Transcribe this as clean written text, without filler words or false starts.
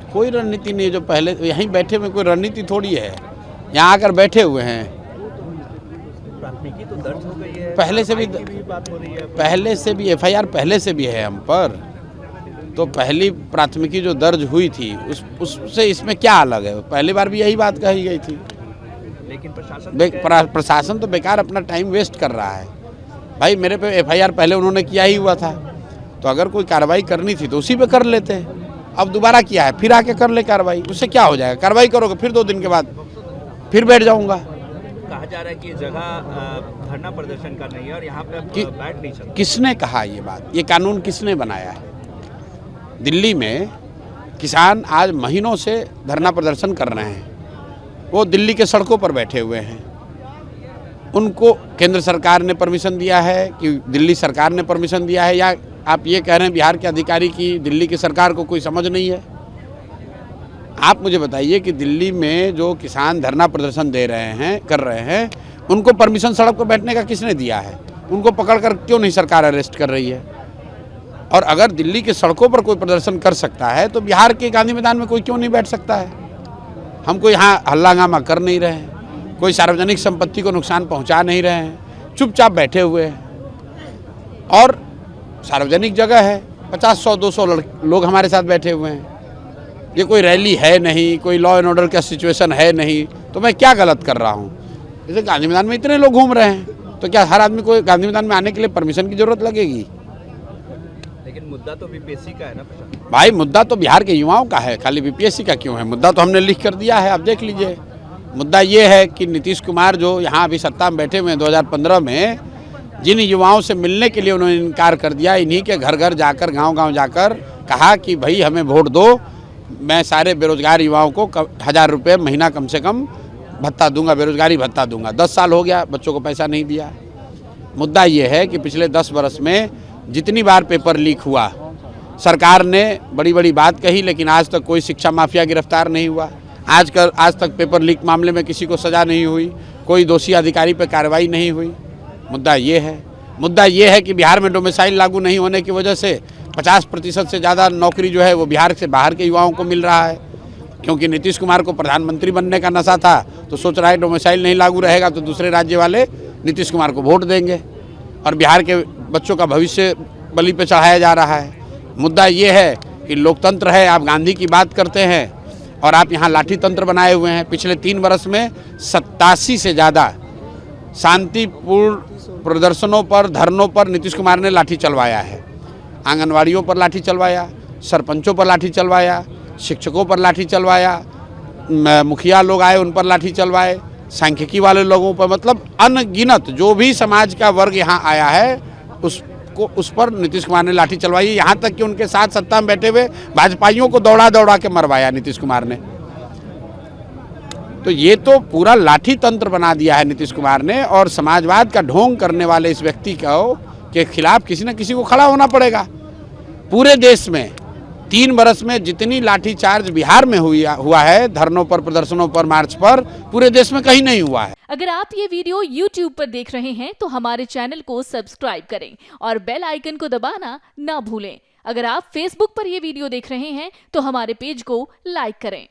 कोई रणनीति नहीं है। जो पहले यहीं बैठे हुए कोई रणनीति थोड़ी है, यहाँ आकर बैठे हुए हैं। प्राथमिकी तो दर्ज हो गई है, पहले से भी बात हो रही है, पहले से भी एफआईआर पहले से भी है हम पर। तो पहली प्राथमिकी जो दर्ज हुई थी उससे इसमें क्या अलग है? पहली बार भी यही बात कही गई थी। लेकिन प्रशासन तो बेकार अपना टाइम वेस्ट कर रहा है। भाई मेरे पे एफआईआर पहले उन्होंने किया ही हुआ था, तो अगर कोई कार्रवाई करनी थी तो उसी पे कर लेते हैं। अब दोबारा किया है, फिर आके कर ले कार्रवाई, उससे क्या हो जाएगा? कार्रवाई करोगे फिर 2 दिन के बाद फिर बैठ जाऊंगा। कहा जा रहा है कि जगह धरना प्रदर्शन का नहीं है और यहाँ पे बैठ नहीं सकते। किसने कहा ये बात? ये कानून किसने बनाया है? दिल्ली में किसान आज महीनों से धरना प्रदर्शन कर रहे हैं, वो दिल्ली के सड़कों पर बैठे हुए हैं। उनको केंद्र सरकार ने परमिशन दिया है कि दिल्ली सरकार ने परमिशन दिया है, या आप ये कह रहे हैं बिहार के अधिकारी की दिल्ली की सरकार को कोई समझ नहीं है? आप मुझे बताइए कि दिल्ली में जो किसान धरना प्रदर्शन कर रहे हैं, उनको परमिशन सड़क पर बैठने का किसने दिया है? उनको पकड़कर क्यों नहीं सरकार अरेस्ट कर रही है? और अगर दिल्ली के सड़कों पर कोई प्रदर्शन कर सकता है तो बिहार के गांधी मैदान में कोई क्यों नहीं बैठ सकता है? हम कोई यहाँ हल्लागामा कर नहीं रहे हैं, कोई सार्वजनिक संपत्ति को नुकसान पहुँचा नहीं रहे हैं, चुपचाप बैठे हुए हैं। और सार्वजनिक जगह है, 50, 100, 200 लोग हमारे साथ बैठे हुए हैं। ये कोई रैली है नहीं, कोई लॉ एंड ऑर्डर का सिचुएशन है नहीं, तो मैं क्या गलत कर रहा हूँ? जैसे गांधी मैदान में इतने लोग घूम रहे हैं, तो क्या हर आदमी को गांधी मैदान में आने के लिए परमिशन की जरूरत लगेगी? लेकिन मुद्दा तो बीपीएससी का है ना भाई, मुद्दा तो बिहार के युवाओं का है, खाली बीपीएससी का क्यों है? मुद्दा तो हमने लिख कर दिया है, आप देख लीजिए। मुद्दा ये है कि नीतीश कुमार जो यहाँ अभी सत्ता में बैठे हुए हैं, 2015 में जिन युवाओं से मिलने के लिए उन्होंने इनकार कर दिया, इन्हीं के घर घर जाकर, गांव-गांव जाकर कहा कि भाई हमें वोट दो, मैं सारे बेरोजगार युवाओं को 1000 रुपये महीना कम से कम भत्ता दूंगा, बेरोजगारी भत्ता दूंगा। 10 साल हो गया, बच्चों को पैसा नहीं दिया। मुद्दा ये है कि पिछले 10 वर्ष में जितनी बार पेपर लीक हुआ, सरकार ने बड़ी बड़ी बात कही, लेकिन आज तक कोई शिक्षा माफिया गिरफ्तार नहीं हुआ। आज तक पेपर लीक मामले में किसी को सज़ा नहीं हुई, कोई दोषी अधिकारी पर कार्रवाई नहीं हुई। मुद्दा ये है कि बिहार में डोमिसाइल लागू नहीं होने की वजह से 50% से ज़्यादा नौकरी जो है वो बिहार से बाहर के युवाओं को मिल रहा है। क्योंकि नीतीश कुमार को प्रधानमंत्री बनने का नशा था, तो सोच रहा है डोमिसाइल नहीं लागू रहेगा तो दूसरे राज्य वाले नीतीश कुमार को वोट देंगे, और बिहार के बच्चों का भविष्य बलि पे चढ़ाया जा रहा है। मुद्दा ये है कि लोकतंत्र है, आप गांधी की बात करते हैं और आप यहाँ लाठी तंत्र बनाए हुए हैं। पिछले 3 वर्ष में 87 से ज़्यादा शांतिपूर्ण प्रदर्शनों पर, धरनों पर नीतीश कुमार ने लाठी चलवाया है। आंगनवाड़ियों पर लाठी चलवाया, सरपंचों पर लाठी चलवाया, शिक्षकों पर लाठी चलवाया, मुखिया लोग आए उन पर लाठी चलवाए, सांख्यिकी वाले लोगों पर, मतलब अनगिनत जो भी समाज का वर्ग यहाँ आया है उस पर नीतीश कुमार ने लाठी चलवाई। यहाँ तक कि उनके साथ सत्ता में बैठे हुए भाजपाइयों को दौड़ा दौड़ा के मरवाया नीतीश कुमार ने। तो ये तो पूरा लाठी तंत्र बना दिया है नीतीश कुमार ने, और समाजवाद का ढोंग करने वाले इस व्यक्ति के खिलाफ किसी न किसी को खड़ा होना पड़ेगा। पूरे देश में 3 वर्ष में जितनी लाठीचार्ज बिहार में हुआ है, धरनों पर, प्रदर्शनों पर, मार्च पर, पूरे देश में कहीं नहीं हुआ है। अगर आप ये वीडियो YouTube पर देख रहे हैं तो हमारे चैनल को सब्सक्राइब करें और बेल आइकन को दबाना ना भूलें। अगर आप Facebook पर ये वीडियो देख रहे हैं तो हमारे पेज को लाइक करें।